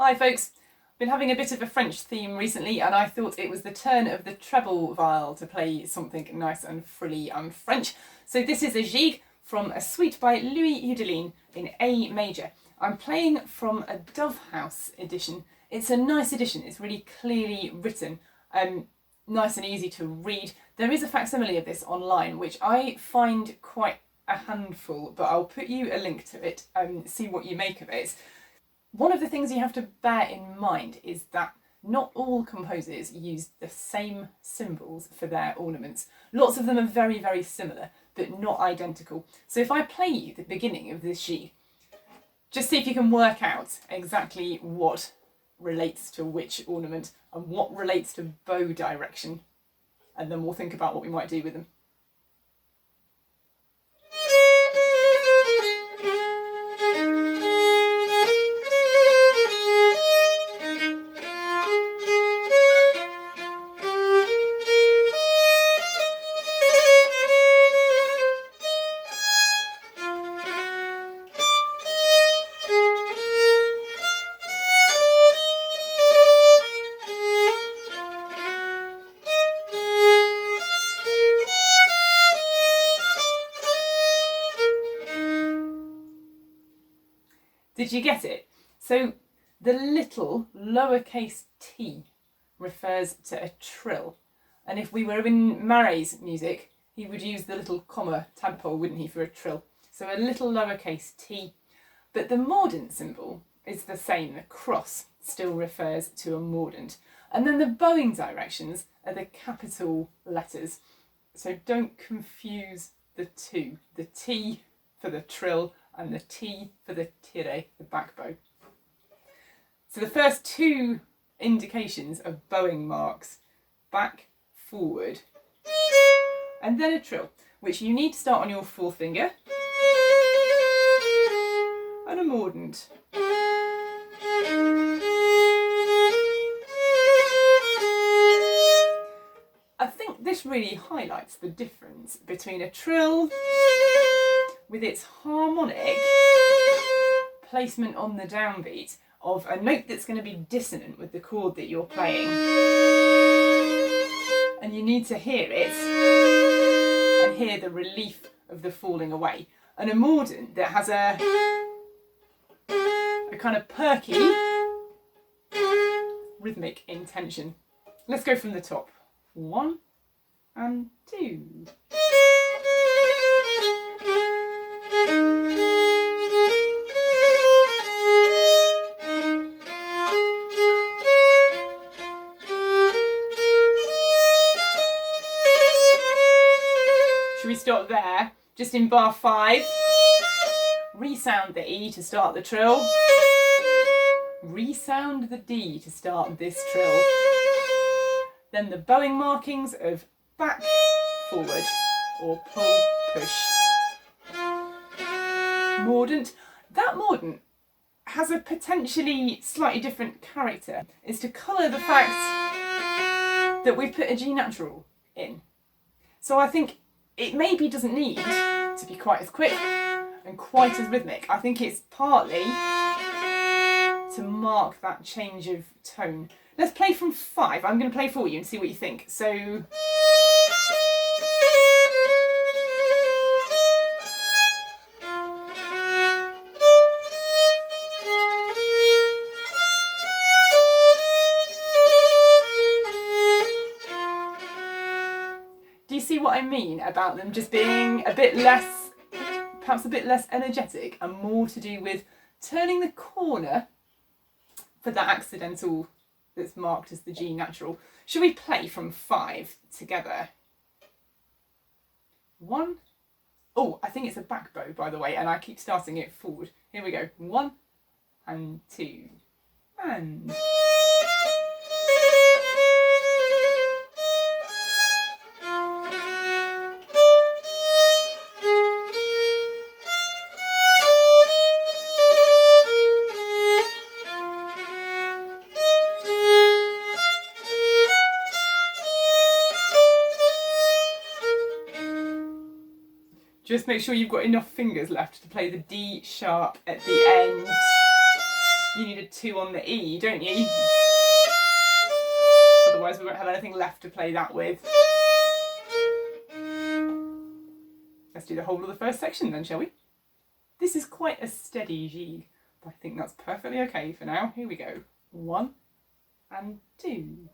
Hi folks, been having a bit of a French theme recently and I thought it was the turn of the treble viol to play something nice and frilly and French. So this is a gigue from a suite by Louis Heudelinne in A major. I'm playing from a Dove House edition. It's a nice edition, it's really clearly written, nice and easy to read. There is a facsimile of this online which I find quite a handful, but I'll put you a link to it and see what you make of it. One of the things you have to bear in mind is that not all composers use the same symbols for their ornaments. Lots of them are very, very similar, but not identical. So if I play you the beginning of this gigue, just see if you can work out exactly what relates to which ornament and what relates to bow direction, and then we'll think about what we might do with them. Did you get it? So the little lowercase t refers to a trill. And if we were in Marais music, he would use the little comma tadpole, wouldn't he, for a trill? So a little lowercase t. But the mordant symbol is the same. The cross still refers to a mordant. And then the bowing directions are the capital letters. So don't confuse the two. The T for the trill and the T for the tire, the back bow. So the first two indications are bowing marks, back, forward, and then a trill, which you need to start on your forefinger, and a mordant. I think this really highlights the difference between a trill with its harmonic placement on the downbeat of a note that's going to be dissonant with the chord that you're playing. And you need to hear it and hear the relief of the falling away. And a mordant that has a kind of perky rhythmic intention. Let's go from the top. 1 and 2. Should we stop there? Just in bar 5. Resound the E to start the trill. Resound the D to start this trill. Then the bowing markings of back, forward, or pull, push. Mordant. That mordant has a potentially slightly different character. It's to colour the fact that we've put a G natural in. So I think it maybe doesn't need to be quite as quick and quite as rhythmic. I think it's partly to mark that change of tone. Let's play from 5. I'm going to play for you and see what you think. So do you see what I mean about them just being a bit less, perhaps a bit less energetic and more to do with turning the corner for that accidental that's marked as the G natural? Should we play from 5 together? 1. Oh, I think it's a back bow, by the way, and I keep starting it forward. Here we go. 1 and 2 and... Just make sure you've got enough fingers left to play the D sharp at the end. You need a 2 on the E, don't you? Otherwise we won't have anything left to play that with. Let's do the whole of the first section then, shall we? This is quite a steady gigue, but I think that's perfectly okay for now. Here we go. 1 and 2.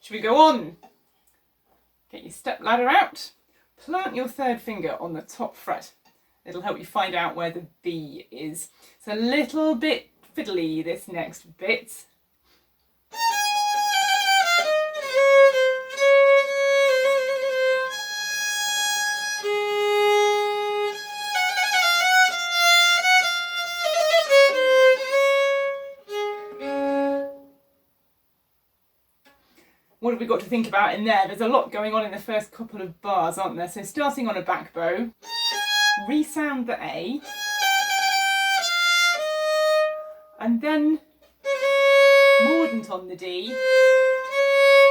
Should we go on? Get your step ladder out. Plant your third finger on the top fret. It'll help you find out where the B is. It's a little bit fiddly, this next bit. What have we got to think about in there? There's a lot going on in the first couple of bars, aren't there? So starting on a back bow, resound the A, and then mordant on the D,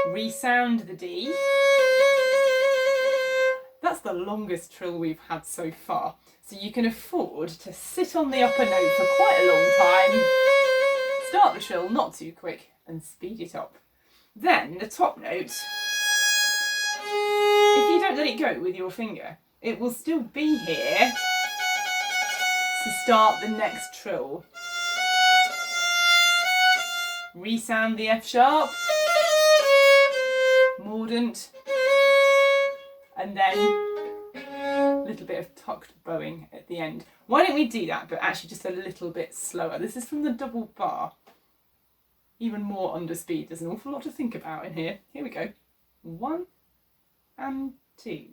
resound the D. That's the longest trill we've had so far. So you can afford to sit on the upper note for quite a long time, start the trill not too quick, and speed it up. Then the top note, if you don't let it go with your finger, it will still be here to start the next trill. Resound the F sharp, mordant, and then a little bit of tucked bowing at the end. Why don't we do that, but actually just a little bit slower? This is from the double bar. Even more under speed. There's an awful lot to think about in here. Here we go. 1 and 2.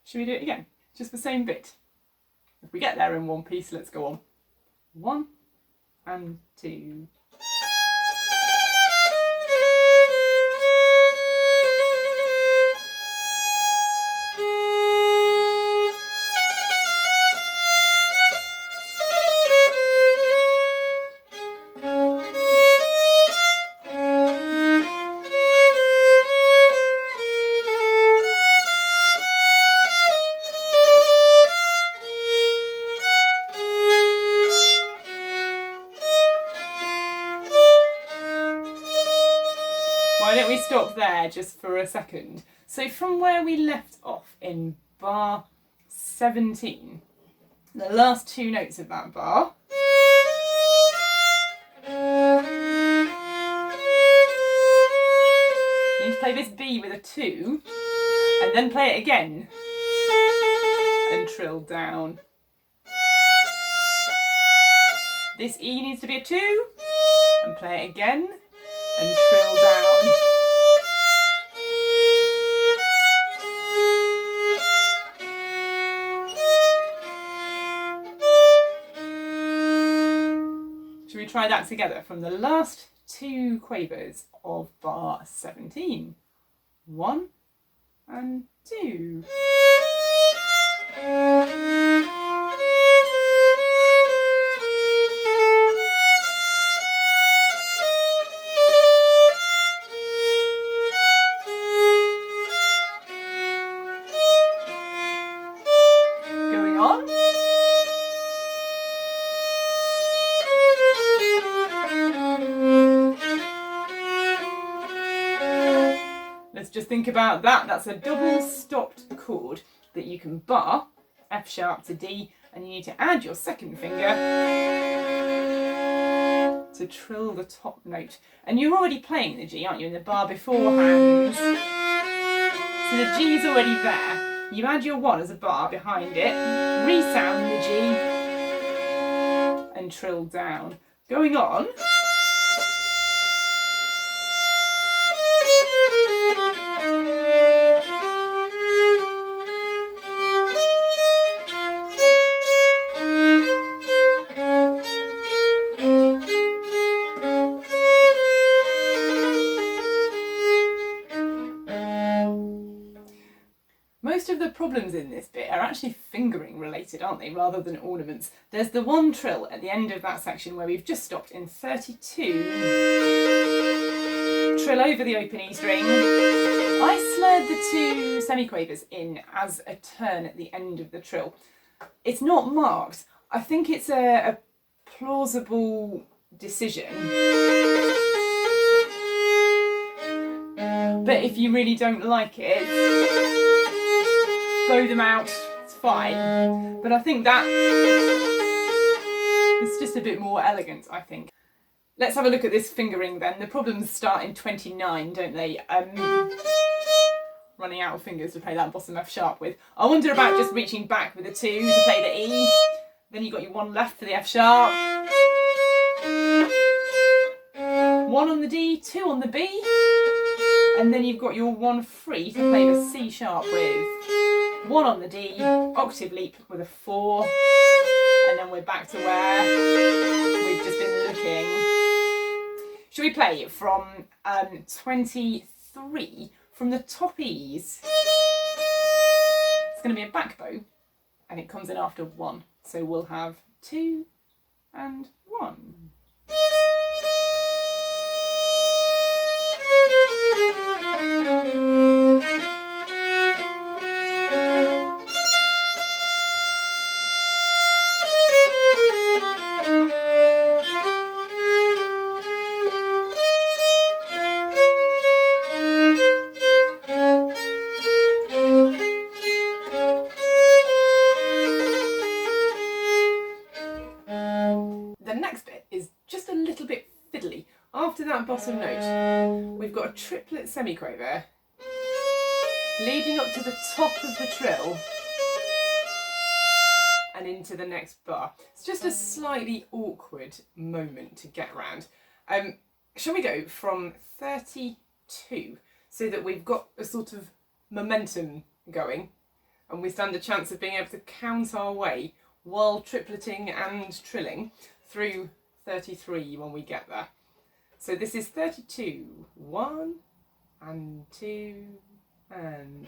Should we do it again? Just the same bit. If we get there in one piece, let's go on. 1 and 2. Why don't we stop there just for a second? So from where we left off in bar 17, the last 2 notes of that bar, you need to play this B with a 2 and then play it again and trill down. This E needs to be a 2 and play it again and trill down. Should we try that together from the last 2 quavers of bar 17? 1 and 2. Let's just think about that. That's a double stopped chord that you can bar, F sharp to D, and you need to add your second finger to trill the top note. And you're already playing the G, aren't you, in the bar beforehand? So the G is already there. You add your 1 as a bar behind it, resound the G, and trill down. Going on. Most of the problems in this bit are actually fingering related, aren't they, rather than ornaments. There's the 1 trill at the end of that section where we've just stopped in 32. Trill over the open E string. I slurred the 2 semiquavers in as a turn at the end of the trill. It's not marked. I think it's a plausible decision. But if you really don't like it, blow them out, it's fine. But I think that it's just a bit more elegant, I think. Let's have a look at this fingering then. The problems start in 29, don't they? Running out of fingers to play that bottom F sharp with. I wonder about just reaching back with a 2 to play the E. Then you've got your 1 left for the F sharp. 1 on the D, 2 on the B. And then you've got your 1 free to play the C sharp with. 1 on the D, octave leap with a 4. And then we're back to where we've just been looking. Should we play from 23 from the top E's? It's going to be a back bow and it comes in after 1. So we'll have 2 and 1. After that bottom note, we've got a triplet semiquaver leading up to the top of the trill and into the next bar. It's just a slightly awkward moment to get around. Shall we go from 32 so that we've got a sort of momentum going and we stand a chance of being able to count our way while tripleting and trilling through 33 when we get there. So this is 32, 1 and 2 and...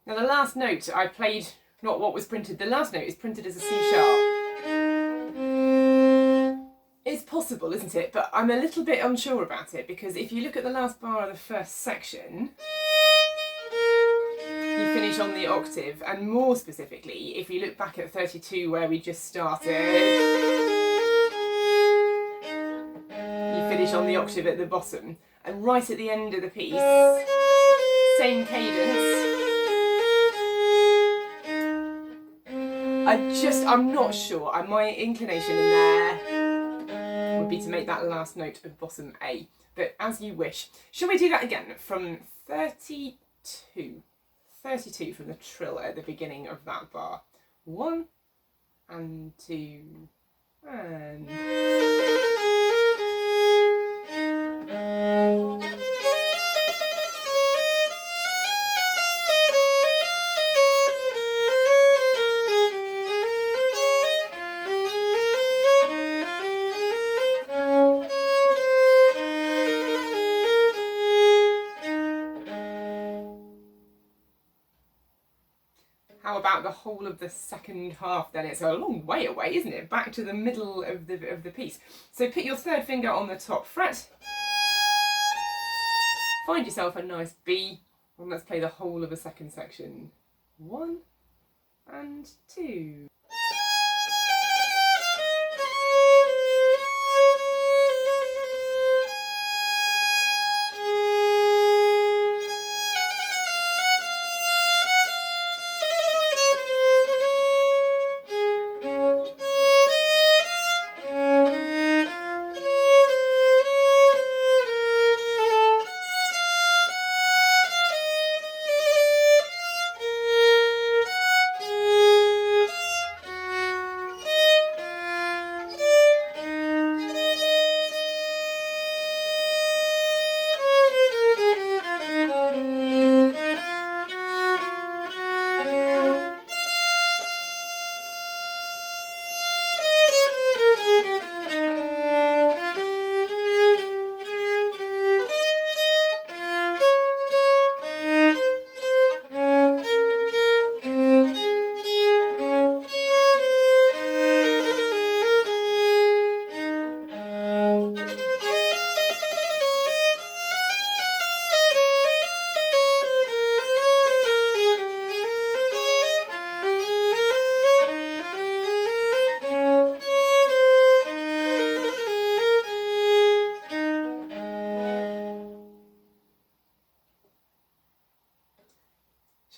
Now the last note I played, not what was printed, the last note is printed as a C sharp. It's possible, isn't it? But I'm a little bit unsure about it because if you look at the last bar of the first section, you finish on the octave, and more specifically, if you look back at 32 where we just started, you finish on the octave at the bottom, and right at the end of the piece, same cadence. I'm not sure. My inclination in there would be to make that last note of bottom A, but as you wish. Shall we do that again from 32? 32 from the trill at the beginning of that bar. 1 and 2 and... How about the whole of the second half then? It's a long way away, isn't it? Back to the middle of the piece. So put your third finger on the top fret. Find yourself a nice B. And let's play the whole of the second section. 1 and 2.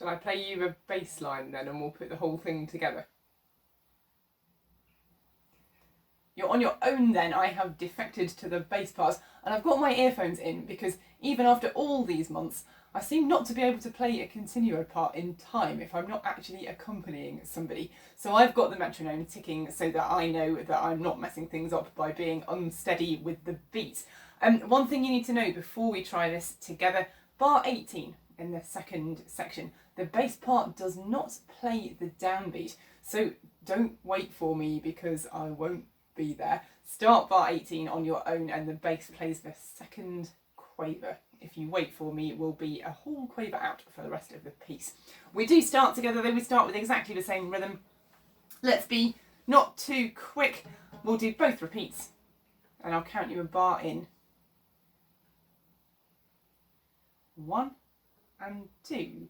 Shall I play you a bass line then and we'll put the whole thing together? You're on your own then. I have defected to the bass parts and I've got my earphones in because even after all these months I seem not to be able to play a continuo part in time if I'm not actually accompanying somebody. So I've got the metronome ticking so that I know that I'm not messing things up by being unsteady with the beat. One thing you need to know before we try this together, bar 18 in the second section, the bass part does not play the downbeat. So don't wait for me because I won't be there. Start bar 18 on your own and the bass plays the second quaver. If you wait for me, it will be a whole quaver out for the rest of the piece. We do start together though, we start with exactly the same rhythm. Let's be not too quick. We'll do both repeats and I'll count you a bar in. 1 and 2.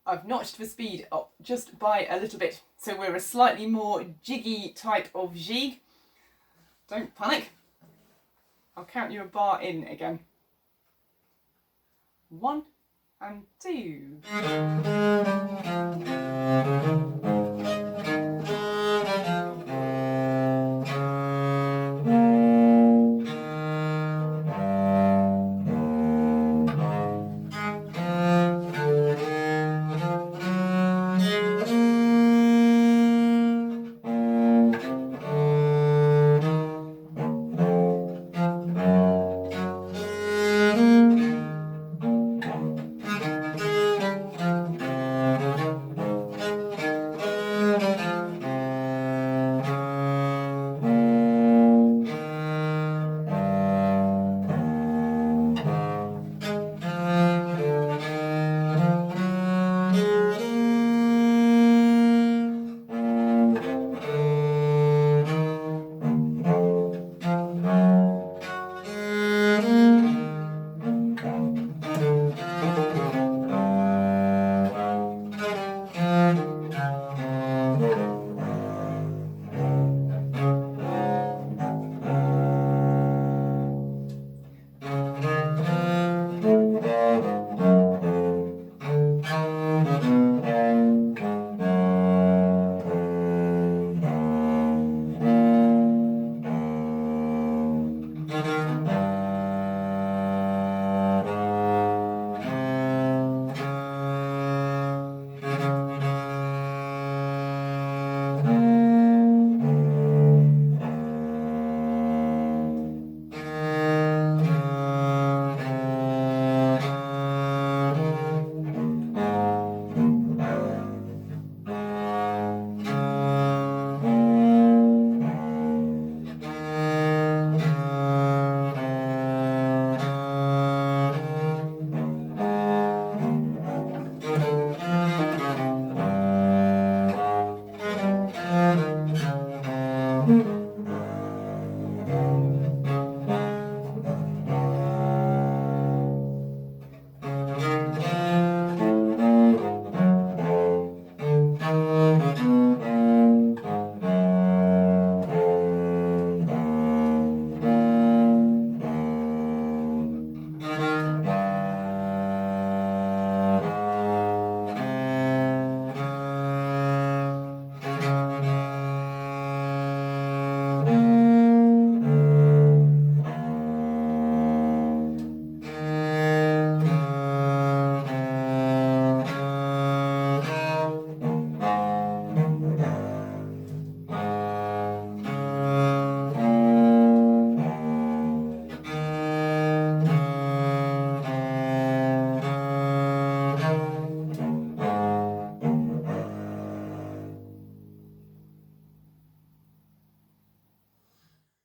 I've notched the speed up just by a little bit, so we're a slightly more jiggy type of gigue. Don't panic. I'll count you a bar in again. 1 and 2.